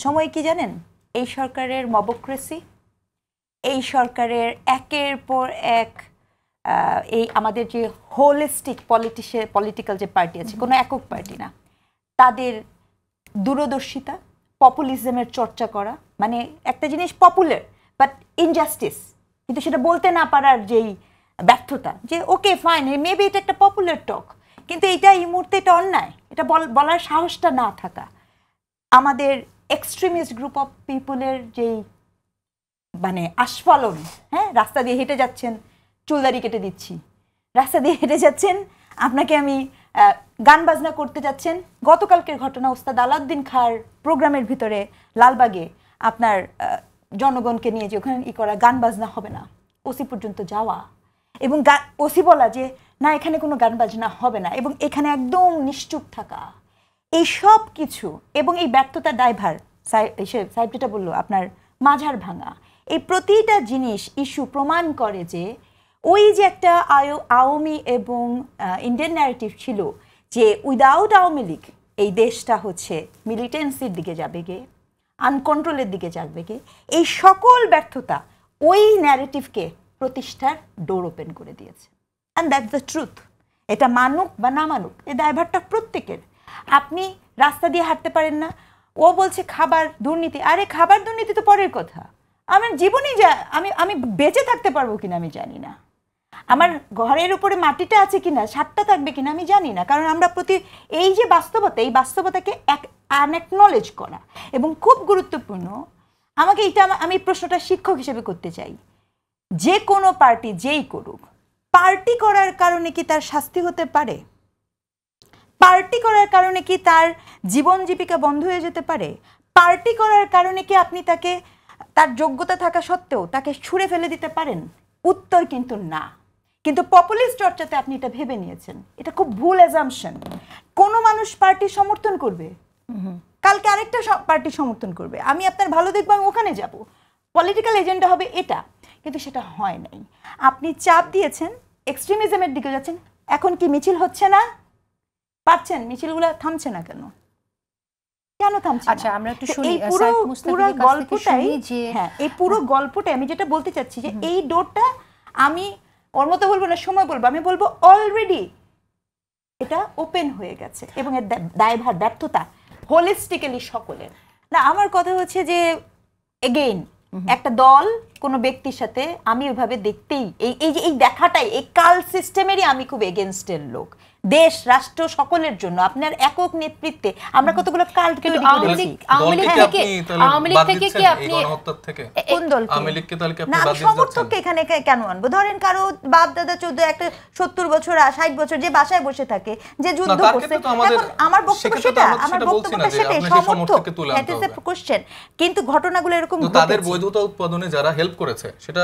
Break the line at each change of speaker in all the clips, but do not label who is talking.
সময় কি জানেন? এই সরকারের মবক্রেসি, এই সরকারের একের পর এক এই আমাদের যে হোলিস্টিক পলিটিক্যাল যে পার্টি আছে, কোনো একক পার্টি না, তাদের দূরদর্শিতা, পপুলিজমের চর্চা করা, মানে একটা জিনিস পপুলার বাট ইনজাস্টিস, কিন্তু সেটা বলতে না পারার যেই ব্যর্থতা, যে ওকে ফাইন মেবি এটা একটা পপুলার টক, কিন্তু এটা এই মুহূর্তে এটা অন্যায়, এটা বলার সাহসটা না থাকা, আমাদের এক্সট্রিমিস্ট গ্রুপ অফ পিপুলের যেই মানে আস্ফালন, হ্যাঁ, রাস্তা দিয়ে হেঁটে যাচ্ছেন চুলদারি কেটে দিচ্ছি, রাস্তা দিয়ে হেঁটে যাচ্ছেন আপনাকে আমি গান বাজনা করতে যাচ্ছেন। গতকালকের ঘটনা, ওস্তাদ আলাউদ্দিন খাঁর প্রোগ্রামের ভিতরে লালবাগে আপনার জনগণকে নিয়ে যে ওখানে করা গান বাজনা হবে না, ওসি পর্যন্ত যাওয়া এবং ওসি বলা যে না এখানে কোনো গান বাজনা হবে না, এবং এখানে একদম নিশ্চুপ থাকা, এই সব কিছু এবং এই ব্যর্থতার দায়ভার সাহেবটা বললো আপনার মাঝার ভাঙা, এই প্রতিটা জিনিস ইস্যু প্রমাণ করে যে ওই যে একটা আওয়ামী এবং ইন্ডিয়ান ন্যারেটিভ ছিল যে উইদাউট আওয়ামী লীগ এই দেশটা হচ্ছে মিলিটেন্সির দিকে যাবে গে, আনকন্ট্রোলের দিকে যাবে গে, এই সকল ব্যর্থতা ওই ন্যারেটিভকে প্রতিষ্ঠার ডোর ওপেন করে দিয়েছে। And that's the truth. এটা মানুক বা না মানুক, এই দায়ভারটা প্রত্যেকের। আপনি রাস্তা দিয়ে হাঁটতে পারেন না, ও বলছে খাবার দুর্নীতি, আরে খাবার দুর্নীতি তো পরের কথা, আমার জীবনেই আমি বেঁচে থাকতে পারবো কিনা আমি জানি না, আমার ঘরের উপরে মাটিটা আছে কিনা, ছাদটা থাকবে কিনা আমি জানি না, কারণ আমরা এই যে বাস্তবতা, এই বাস্তবতাকে আনএকনলেজ করা। এবং খুব গুরুত্বপূর্ণ, আমাকে আমি প্রশ্নটা শিক্ষক হিসেবে করতে চাই, যে কোনো পার্টি যেই করুক, পার্টি করার কারণে কি তার শাস্তি হতে পারে? পার্টি করার কারণে কি তার জীবন জীবিকা বন্ধ হয়ে যেতে পারে? পার্টি করার কারণে কি আপনি তাকে তার যোগ্যতা থাকা সত্ত্বেও তাকে ছুঁড়ে ফেলে দিতে পারেন? উত্তর কিন্তু না। কিন্তু পপুলিস্ট চর্চাতে আপনি এটা ভেবে নিয়েছেন, এটা খুব ভুল অ্যাজাম্পশন। কোনো মানুষ পার্টি সমর্থন করবে, কালকে আরেকটা পার্টি সমর্থন করবে, আমি আপনার ভালো দেখবো, আমি ওখানে যাব, পলিটিক্যাল এজেন্ডা হবে এটা, কিন্তু সেটা হয় নাই। আপনি চাপ দিয়েছেন, এক্সট্রিমিজমের দিকে যাচ্ছেন। এখন কি মিছিল হচ্ছে না? পাচ্ছেন, মিছিলগুলো থামছে না কেন? কেন থামছে?
আচ্ছা, আমরা একটু শুনি
এই পুরো গল্পটাই, হ্যাঁ, এই পুরো গল্পটাই আমি যেটা বলতে চাচ্ছি যে এই ডোরটা, আমি ওর মতো বলবো না, সময় বলবো, আমি বলবো অলরেডি এটা ওপেন হয়ে গেছে এবং এর দায়ভার ব্যর্থতা হোলিস্টিক্যালি সকলের। না, আমার কথা হচ্ছে যে এগেইন একটা দল কোনো ব্যক্তির সাথে আমি ওইভাবে দেখতেই, এই যে এই দেখাটাই, এই কাল সিস্টেমেরই আমি খুব এগেনস্টের লোক। দেশ রাষ্ট্র সকলের জন্য আপনার একক নেতৃত্বে আমরা কতগুলো কাল্ট তৈরি করেছি।
আওয়ামী লীগ থেকে কি আপনি
কোন দল? না, আমি সমর্থককে এখানে কেন আনবো? ধরেন কারো বাপ দাদা 14 একটা 70 বছর 60 বছর যে বাসায় বসে থাকে, যে যুদ্ধ করছে, এখন আমার বক্তব্য সেটা, আমার বক্তব্যটা সেটাই, সমর্থক, দ্যাট ইজ দ্য কোশ্চেন। কিন্তু ঘটনাগুলো এরকম ঘটেছে,
তাদের বৈধতা উৎপাদনে যারা হেল্প করেছে সেটা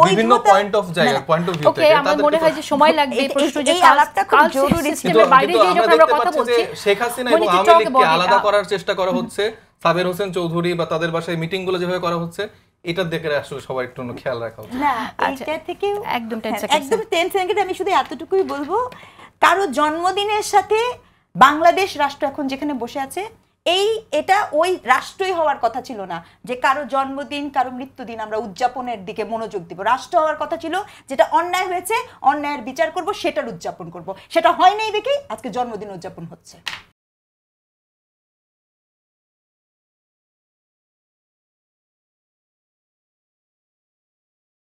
বিভিন্ন পয়েন্ট অফ ভিউ থেকে,
আমার মনে হয় যে সময় লাগবে এই প্রশ্ন যে
আলাপটা খুব জরুরি।
সিস্টেমের বাইরে যে যখন আমরা কথা বলছি,
শেখ হাসিনা এবং আওয়ামী লীগকে আলাদা করার চেষ্টা করা হচ্ছে, সাবের হোসেন চৌধুরী বা তাদের বাসায় মিটিং গুলো যেভাবে করা হচ্ছে, এটার দিকে আসলে সবার একটু খেয়াল রাখা উচিত।
না, এটা থেকে একদম 10 সেকেন্ড আমি শুধু এতটুকুই বলবো, কারো জন্মদিনের সাথে বাংলাদেশ রাষ্ট্র এখন যেখানে বসে আছে, এটা ওই রাষ্ট্রই হওয়ার কথা ছিল না যে কারো জন্মদিন কারো মৃত্যুদিন আমরা উদযাপনের দিকে মনোযোগ দিব। রাষ্ট্র হওয়ার কথা ছিল যেটা অন্যায় হয়েছে, অন্যায়ের বিচার করব, সেটার উদযাপন করব। সেটা হয় নাই দেখেই আজকে জন্মদিন উদযাপন হচ্ছে।